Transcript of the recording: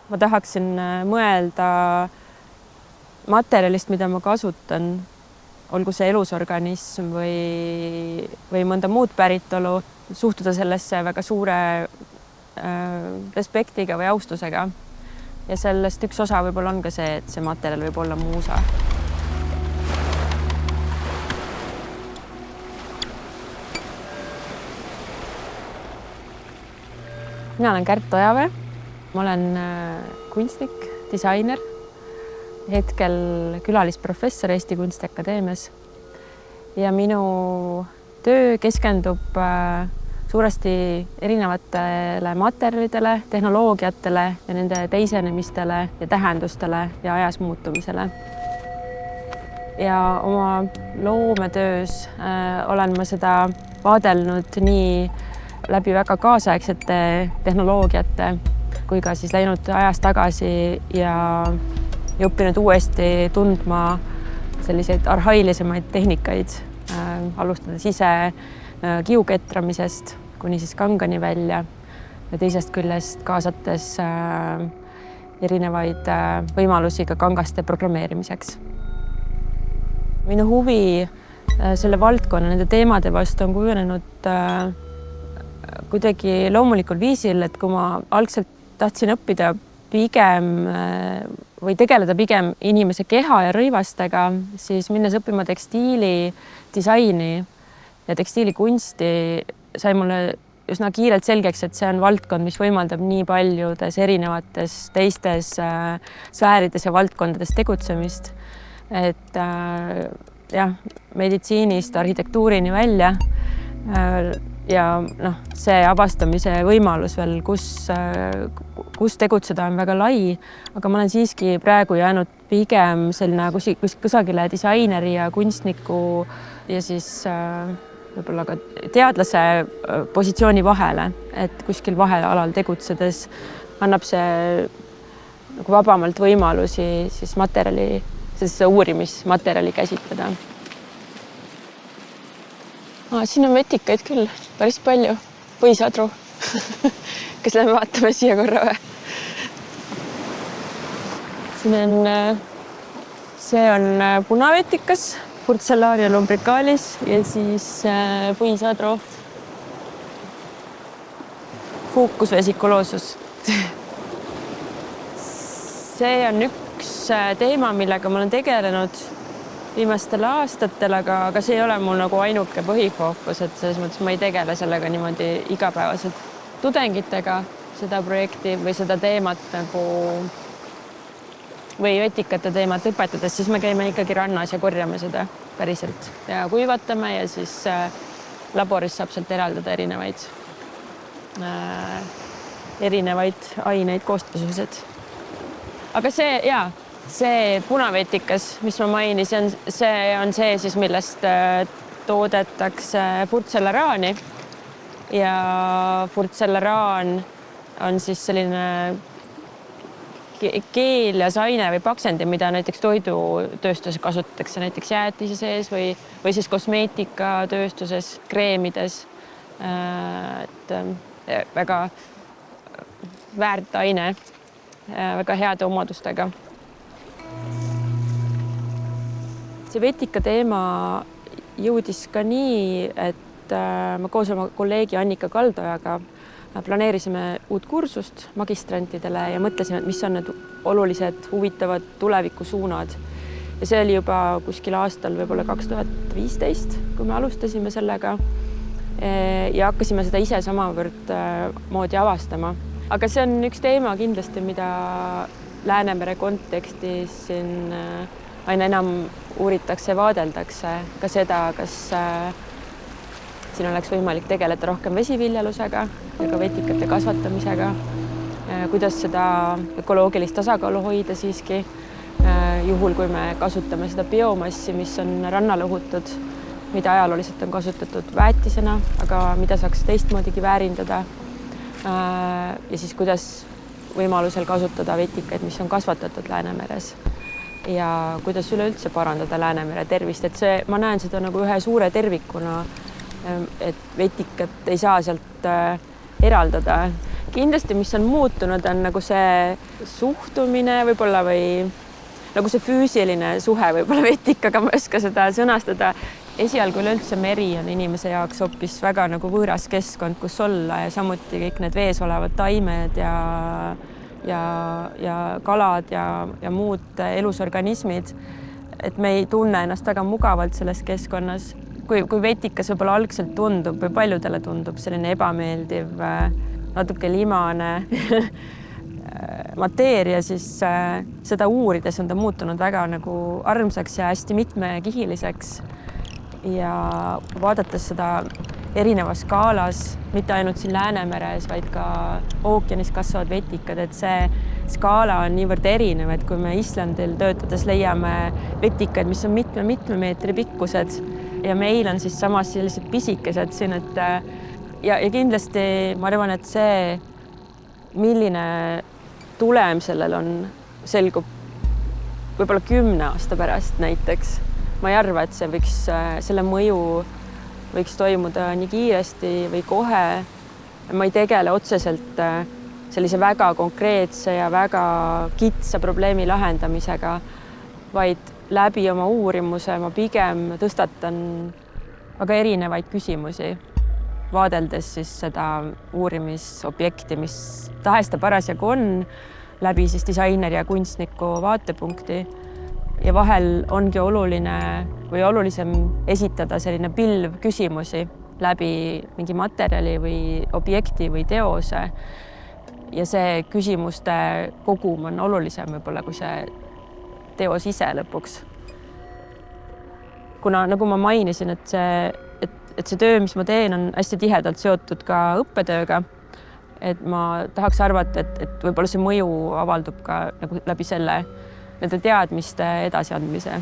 ma tahaksin mõelda materjalist, mida ma kasutan, olgu see elusorganism või mõnda muud päritolu, suhtuda sellesse väga suure respektiga või austusega. Ja sellest üks osa võib-olla on ka see, et see materjal võib olla muusa. Mina olen Kärt Ojavee. Ma olen kunstnik, disainer, hetkel külalisprofessor Eesti Kunstiakadeemias. Ja minu töö keskendub suuresti erinevatele materjalidele, tehnoloogiatele ja nende teisenemistele ja tähendustele ja ajas muutumisele. Ja oma loometöös olen ma seda vaadelnud nii läbi väga kaasaegsete tehnoloogiate kui ka siis läinud ajas tagasi ja õppinud uuesti tundma selliseid arhailisemaid tehnikaid, alustades ise kiuketramisest kuni siis kangani välja ja teisest küljest kaasates erinevaid võimalusi ka kangaste programmeerimiseks. Minu huvi selle valdkonna, nende teemade vastu on kujunenud kuidagi loomulikul viisil, et kui ma algselt tahtsin õppida pigem või tegeleda pigem inimese keha ja rõivastega, siis minnes õppima tekstiili disaini ja tekstiilikunsti sai mulle üsna kiirelt selgeks, et see on valdkond, mis võimaldab nii paljudes erinevates teistes sfäärides ja valdkondades tegutsemist. Et jah, meditsiinist arhitektuurini välja ja see avastamise võimalus veel, kus tegutseda on väga lai, aga ma olen siiski praegu jäänud pigem selline kusagile disaineri ja kunstniku ja siis võib-olla ka teadlase positsiooni vahele, et kuskil vahealal tegutsedes annab see nagu vabamalt võimalusi siis uurimismaterjali käsitleda. Siin on vetikaid küll päris palju. Põhisadru. Kas lähme vaatame siia korra või? See on punavetikas, Porcellaria lumbricalis ja siis põhisadru Fucus vesiculosus. See on üks teema, millega ma olen tegelenud viimastel aastatel, aga see ei ole mul nagu ainuke põhifookus, et selles mõttes ma ei tegele sellega niimoodi igapäevaselt. Tudengitega seda projekti või seda teemat nagu või vetikate teemat õpetades, siis me käime ikkagi rannas ja korjame seda päriselt ja kuivatame ja siis laboris saab sealt eraldada erinevaid aineid, koostisosad. Aga see punavetikas, mis ma mainisin, see on see siis, millest toodetakse furtsellaraani ja furtsellaraan on siis selline keelias aine või paksendi, mida näiteks toidutööstuses kasutatakse näiteks jäätise sees või siis kosmeetikatööstuses, kreemides. Et väga väärt aine, väga heade omadustega. See vetika teema jõudis ka nii, et ma koos oma kolleegi Annika Kaldojaga planeerisime uut kursust magistrantidele ja mõtlesime, et mis on need olulised, huvitavad tulevikusuunad. Ja see oli juba kuskil aastal võib-olla 2015, kui me alustasime sellega ja hakkasime seda ise samavõrd moodi avastama. Aga see on üks teema kindlasti, mida Läänemere kontekstis siin aina enam uuritakse ja vaadeldakse ka seda, kas siin oleks võimalik tegeleda rohkem vesiviljelusega ja ka vetikate kasvatamisega, kuidas seda ökoloogilist tasakaalu hoida siiski, juhul kui me kasutame seda biomassi, mis on rannale õhutud, mida ajalooliselt on kasutatud väetisena, aga mida saaks teistmoodigi väärindada ja siis kuidas võimalusel kasutada vetikaid, mis on kasvatatud Läänemeres ja kuidas üleüldse parandada Läänemere tervist, et ma näen seda nagu ühe suure tervikuna, et vetikat ei saa sealt eraldada kindlasti, mis on muutunud, on nagu see suhtumine võib-olla või nagu see füüsiline suhe võib-olla vetikaga, ma ei oska seda sõnastada. Esialgu üleüldse meri on inimese jaoks hoopis väga nagu võõras keskkond, kus olla ja samuti kõik need vees olevad taimed ja kalad ja muud elusorganismid. Et me ei tunne ennast väga mugavalt selles keskkonnas. Kui vetikas võib-olla algselt tundub või paljudele tundub selline ebameeldiv, natuke limane mateeria, siis seda uurides on ta muutunud väga nagu armsaks ja hästi mitmekihiliseks. Ja vaadates seda erinevas skaalas, mitte ainult siin Läänemeres, vaid ka ookeanis kasvavad vetikad, et see skaala on niivõrd erinev, et kui me Islandil töötades leiame vetikaid, mis on mitme meetri pikkused ja meil on siis samas sellised pisikesed siin, et ja kindlasti ma arvan, et see, milline tulem sellel on, selgub võib-olla 10 aasta pärast näiteks. Ma ei arva, et see võiks, selle mõju võiks toimuda nii kiiresti või kohe. Ma ei tegele otseselt sellise väga konkreetse ja väga kitsa probleemi lahendamisega, vaid läbi oma uurimuse ma pigem tõstatan väga erinevaid küsimusi, vaadeldes siis seda uurimisobjekti, mis tahes ta parasjagu on, läbi siis disaineri ja kunstniku vaatepunkti. Ja vahel ongi oluline või olulisem esitada selline pilv küsimusi läbi mingi materjali või objekti või teose. Ja see küsimuste kogum on olulisem võib-olla kui see teos ise lõpuks. Kuna nagu ma mainisin, et see töö, mis ma teen, on hästi tihedalt seotud ka õppetööga, et ma tahaks arvata, et võib-olla see mõju avaldub ka nagu läbi selle nende teadmiste edasiandmise.